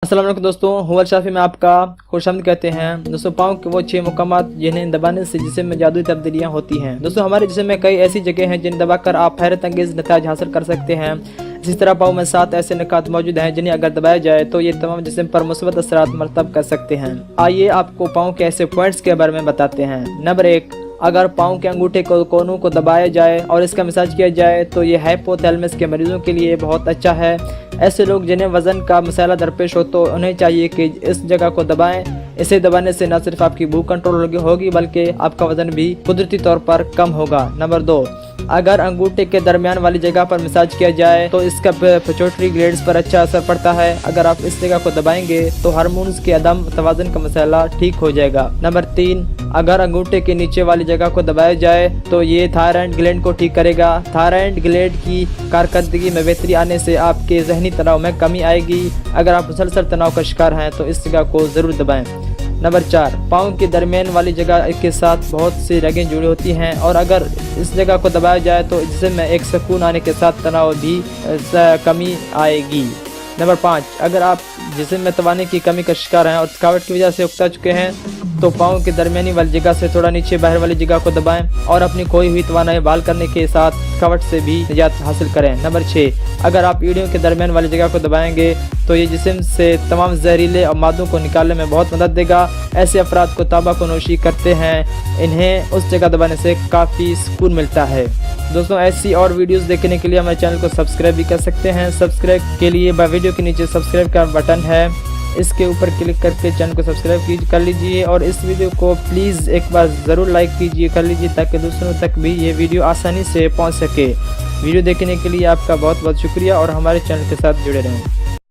अस्सलाम वालेकुम दोस्तों, हुआ शाफी में आपका खुशामद कहते हैं। दोस्तों, पाँव के वो 6 मकामात जिन्हें दबाने से जिस्म में जादुई तब्दीलियाँ होती हैं। दोस्तों, हमारे जिस्म में कई ऐसी जगह हैं जिन्हें दबाकर आप हैरत अंगेज नतीजे हासिल कर सकते हैं। इसी तरह पाँव में 7 ऐसे निकात मौजूद हैं जिन्हें अगर दबाया जाए तो ये तमाम जिस्म पर मुस्बत असरात मरतब कर सकते हैं। आइए आपको पाँव के ऐसे पॉइंट्स के बारे में बताते हैं। नंबर 1, अगर पाँव के अंगूठे को कोनों को दबाया जाए और इसका मसाज किया जाए तो ये हाइपोथैलेमस के मरीजों के लिए बहुत अच्छा है। ऐसे लोग जिन्हें वज़न का मसाला दरपेश हो तो उन्हें चाहिए कि इस जगह को दबाएं। इसे दबाने से न सिर्फ आपकी भूख कंट्रोल होगी बल्कि आपका वज़न भी कुदरती तौर पर कम होगा। नंबर 2, अगर अंगूठे के दरमियान वाली जगह पर मसाज किया जाए तो इसका पिट्यूटरी ग्लैंड्स पर अच्छा असर पड़ता है। अगर आप इस जगह को दबाएंगे तो हार्मोन्स के अदम तवाज़ुन का मसाला ठीक हो जाएगा। नंबर 3, अगर अंगूठे के नीचे वाली जगह को दबाया जाए तो ये थायराइड ग्लैंड को ठीक करेगा। थायराइड ग्लैंड की कारकर्दगी में बेहतरी आने से आपके जहनी तनाव में कमी आएगी। अगर आप मुसलसल तनाव का शिकार हैं तो इस जगह को ज़रूर दबाएं। नंबर 4, पाँव के दरमियान वाली जगह के साथ बहुत सी रगें जुड़ी होती हैं और अगर इस जगह को दबाया जाए तो जिस्म में एक सुकून आने के साथ तनाव भी कमी आएगी। नंबर 5, अगर आप जिस्म में तवाने की कमी का शिकार हैं और थकावट की वजह से उकता चुके हैं तो पाँव के दरमियानी वाली जगह से थोड़ा नीचे बाहर वाली जगह को दबाएं और अपनी खोई हुई तवानाई बहाल करने के साथ थकावट से भी निजात हासिल करें। नंबर 6, अगर आप एड़ियों के दरमियान वाली जगह को दबाएंगे तो ये जिस्म से तमाम जहरीले मादों को निकालने में बहुत मदद देगा। ऐसे अफराद को तंबाकू नोशी करते हैं, इन्हें उस जगह दबाने से काफ़ी सुकून मिलता है। दोस्तों, ऐसी और वीडियोस देखने के लिए हमारे चैनल को सब्सक्राइब भी कर सकते हैं। सब्सक्राइब के लिए वीडियो के नीचे सब्सक्राइब का बटन है, इसके ऊपर क्लिक करके चैनल को सब्सक्राइब कर लीजिए और इस वीडियो को प्लीज़ एक बार ज़रूर लाइक कर लीजिए ताकि दूसरों तक भी ये वीडियो आसानी से पहुंच सके। वीडियो देखने के लिए आपका बहुत बहुत शुक्रिया और हमारे चैनल के साथ जुड़े रहें।